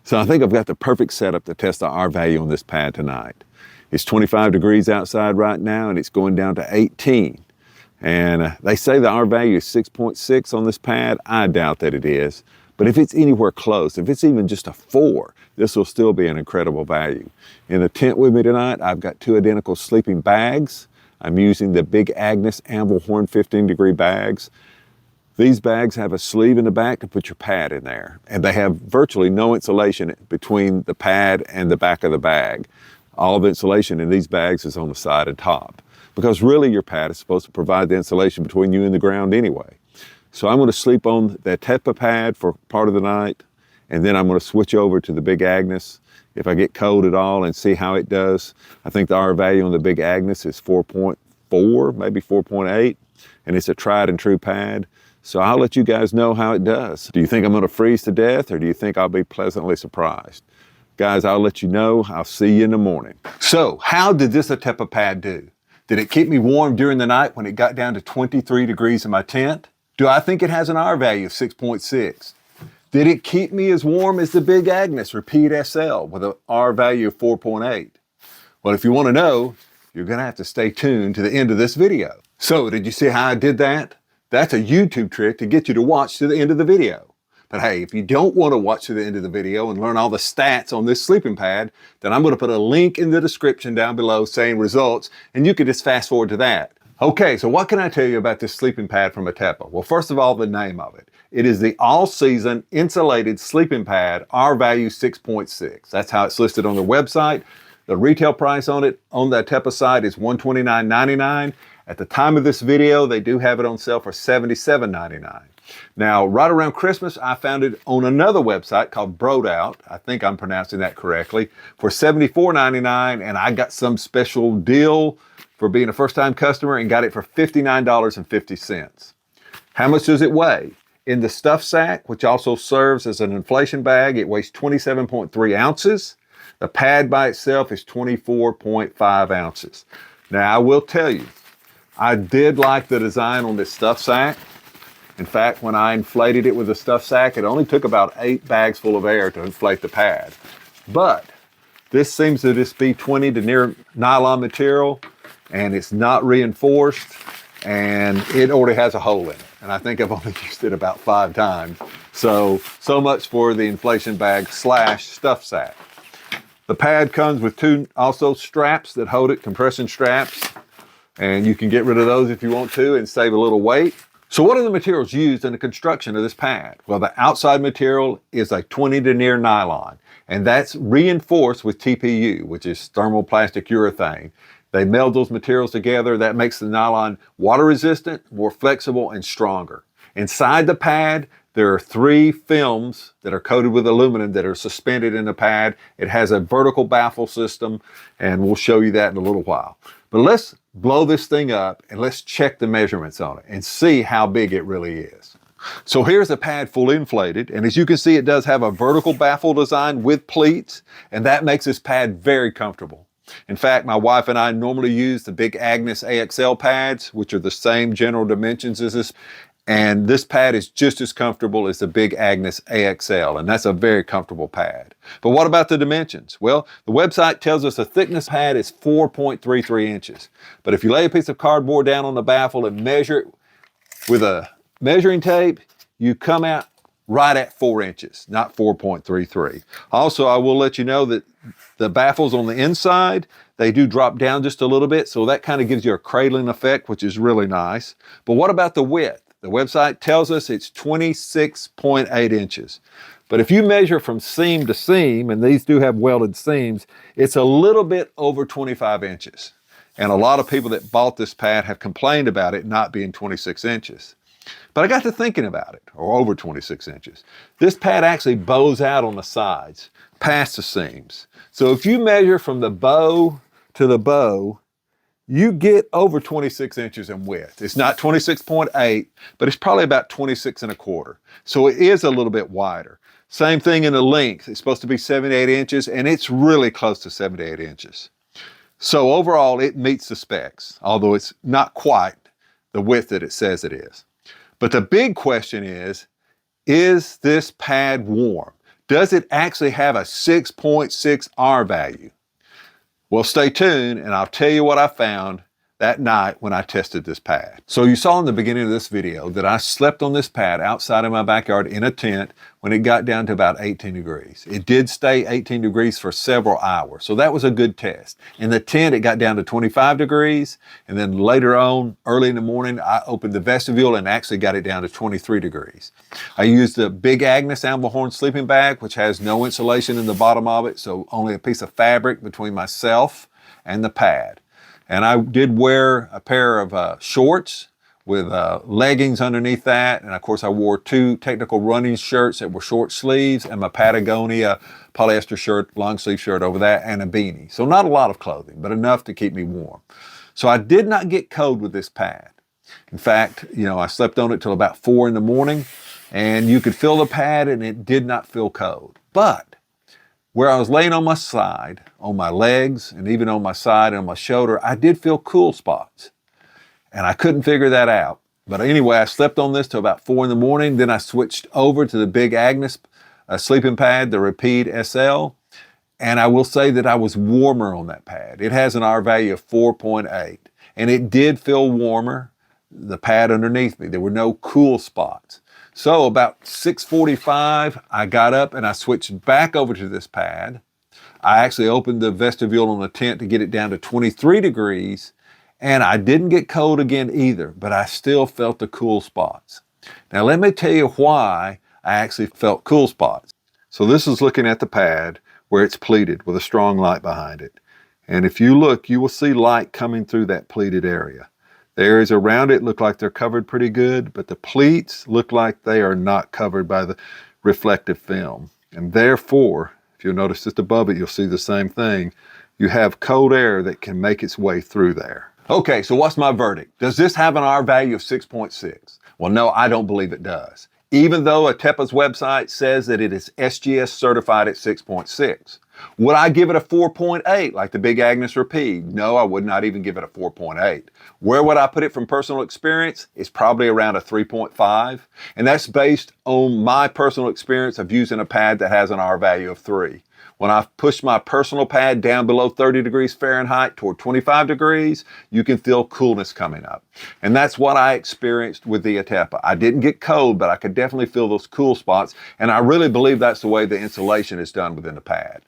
So I think I've got the perfect setup to test the R value on this pad tonight. It's 25 degrees outside right now and it's going down to 18. And they say the R value is 6.6 on this pad. I doubt that it is. But if it's anywhere close, if it's even just a 4, this will still be an incredible value. In the tent with me tonight, I've got 2 identical sleeping bags. I'm using the Big Agnes Anvil Horn 15-degree bags. These bags have a sleeve in the back to put your pad in there, and they have virtually no insulation between the pad and the back of the bag. All the insulation in these bags is on the side and top, because really your pad is supposed to provide the insulation between you and the ground anyway. So I'm going to sleep on the Atepa Pad for part of the night, and then I'm going to switch over to the Big Agnes if I get cold at all and see how it does. I think the R value on the Big Agnes is 4.4, maybe 4.8, and it's a tried and true pad. So I'll let you guys know how it does. Do you think I'm going to freeze to death, or do you think I'll be pleasantly surprised? Guys, I'll let you know. I'll see you in the morning. So how did this Atepa Pad do? Did it keep me warm during the night when it got down to 23 degrees in my tent? Do I think it has an R value of 6.6? Did it keep me as warm as the Big Agnes Repeat SL with an R value of 4.8? Well, if you want to know, you're going to have to stay tuned to the end of this video. So did you see how I did that? That's a YouTube trick to get you to watch to the end of the video. But hey, if you don't want to watch to the end of the video and learn all the stats on this sleeping pad, then I'm going to put a link in the description down below saying results, and you can just fast forward to that. Okay, so what can I tell you about this sleeping pad from Atepa? Well, first of all, the name of it. It is the all-season insulated sleeping pad, R value 6.6. That's how it's listed on their website. The retail price on it on the Atepa site is $129.99. At the time of this video, they do have it on sale for $77.99. Now, right around Christmas, I found it on another website called Broadout. I think I'm pronouncing that correctly, for $74.99, and I got some special deal for being a first-time customer and got it for $59.50. How much does it weigh? In the stuff sack, which also serves as an inflation bag, it weighs 27.3 ounces. The pad by itself is 24.5 ounces. Now, I will tell you, I did like the design on this stuff sack. In fact, when I inflated it with the stuff sack, it only took about 8 bags full of air to inflate the pad. But this seems to just be 20 denier nylon material, and it's not reinforced, and it already has a hole in it. And I think I've only used it about 5 times. So much for the inflation bag / stuff sack. The pad comes with 2 also straps that hold it, compression straps. And you can get rid of those if you want to and save a little weight. So what are the materials used in the construction of this pad? Well, the outside material is a 20 denier nylon, and that's reinforced with TPU, which is thermoplastic urethane. They meld those materials together. That makes the nylon water resistant, more flexible, and stronger. Inside the pad, there are 3 films that are coated with aluminum that are suspended in the pad. It has a vertical baffle system, and we'll show you that in a little while. But let's blow this thing up and let's check the measurements on it and see how big it really is. So here's the pad fully inflated, and as you can see, it does have a vertical baffle design with pleats, and that makes this pad very comfortable. In fact, my wife and I normally use the Big Agnes AXL pads, which are the same general dimensions as this, and this pad is just as comfortable as the Big Agnes AXL, and that's a very comfortable pad. But what about the dimensions? Well, the website tells us the thickness pad is 4.33 inches. But if you lay a piece of cardboard down on the baffle and measure it with a measuring tape, you come out right at 4 inches, not 4.33. Also, I will let you know that the baffles on the inside, they do drop down just a little bit, so that kind of gives you a cradling effect, which is really nice. But what about the width? The website tells us it's 26.8 inches. But if you measure from seam to seam, and these do have welded seams, it's a little bit over 25 inches. And a lot of people that bought this pad have complained about it not being 26 inches. But I got to thinking about it, or over 26 inches. This pad actually bows out on the sides, past the seams. So if you measure from the bow to the bow, you get over 26 inches in width. It's not 26.8, but it's probably about 26.25. So it is a little bit wider. Same thing in the length. It's supposed to be 78 inches, and it's really close to 78 inches. So overall, it meets the specs, although it's not quite the width that it says it is. But the big question is this pad warm? Does it actually have a 6.6 R value? Well, stay tuned and I'll tell you what I found that night when I tested this pad. So you saw in the beginning of this video that I slept on this pad outside of my backyard in a tent when it got down to about 18 degrees. It did stay 18 degrees for several hours, so that was a good test. In the tent, it got down to 25 degrees, and then later on, early in the morning, I opened the vestibule and actually got it down to 23 degrees. I used the Big Agnes Amber Horn sleeping bag, which has no insulation in the bottom of it, so only a piece of fabric between myself and the pad. And I did wear a pair of shorts with leggings underneath that. And of course I wore 2 technical running shirts that were short sleeves and my Patagonia polyester shirt, long sleeve shirt over that, and a beanie. So not a lot of clothing, but enough to keep me warm. So I did not get cold with this pad. In fact, I slept on it till about 4 in the morning and you could feel the pad and it did not feel cold. But where I was laying on my side, on my legs, and even on my side and on my shoulder, I did feel cool spots. And I couldn't figure that out. But anyway, I slept on this till about 4 in the morning. Then I switched over to the Big Agnes sleeping pad, the Repeat SL. And I will say that I was warmer on that pad. It has an R value of 4.8. And it did feel warmer, the pad underneath me. There were no cool spots. So about 6:45, I got up and I switched back over to this pad. I actually opened the vestibule on the tent to get it down to 23 degrees, and I didn't get cold again either, but I still felt the cool spots. Now let me tell you why I actually felt cool spots. So this is looking at the pad where it's pleated with a strong light behind it. And if you look, you will see light coming through that pleated area. The areas around it look like they're covered pretty good, but the pleats look like they are not covered by the reflective film. And therefore, if you'll notice just above it, you'll see the same thing. You have cold air that can make its way through there. Okay, so what's my verdict? Does this have an R value of 6.6? Well, no, I don't believe it does. Even though Atepa's website says that it is SGS certified at 6.6. Would I give it a 4.8 like the Big Agnes Repeat? No, I would not even give it a 4.8. Where would I put it from personal experience? It's probably around a 3.5. And that's based on my personal experience of using a pad that has an R value of 3. When I push my personal pad down below 30 degrees Fahrenheit toward 25 degrees, you can feel coolness coming up. And that's what I experienced with the Atepa. I didn't get cold, but I could definitely feel those cool spots. And I really believe that's the way the insulation is done within the pad.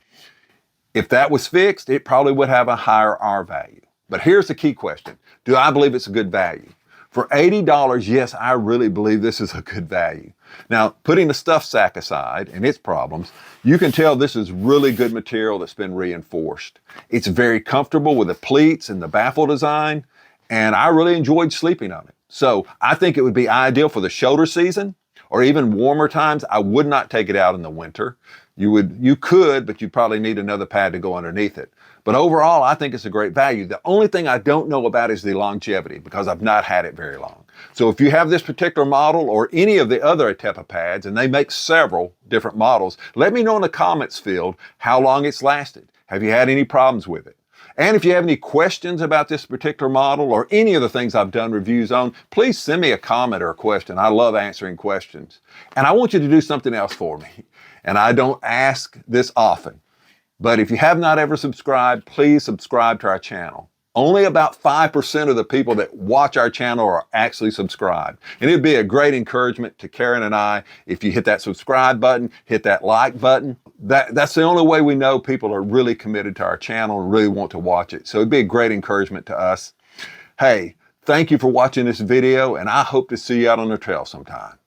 If that was fixed, it probably would have a higher R value. But here's the key question. Do I believe it's a good value? For $80, yes, I really believe this is a good value. Now, putting the stuff sack aside and its problems, you can tell this is really good material that's been reinforced. It's very comfortable with the pleats and the baffle design, and I really enjoyed sleeping on it. So I think it would be ideal for the shoulder season or even warmer times. I would not take it out in the winter. You could, but you probably need another pad to go underneath it. But overall, I think it's a great value. The only thing I don't know about is the longevity because I've not had it very long. So if you have this particular model or any of the other Atepa pads, and they make several different models, let me know in the comments field how long it's lasted. Have you had any problems with it? And if you have any questions about this particular model or any of the things I've done reviews on, please send me a comment or a question. I love answering questions. And I want you to do something else for me. And I don't ask this often, but if you have not ever subscribed, please subscribe to our channel. Only about 5% of the people that watch our channel are actually subscribed. And it'd be a great encouragement to Karen and I if you hit that subscribe button, hit that like button. That's the only way we know people are really committed to our channel and really want to watch it. So it'd be a great encouragement to us. Hey, thank you for watching this video, and I hope to see you out on the trail sometime.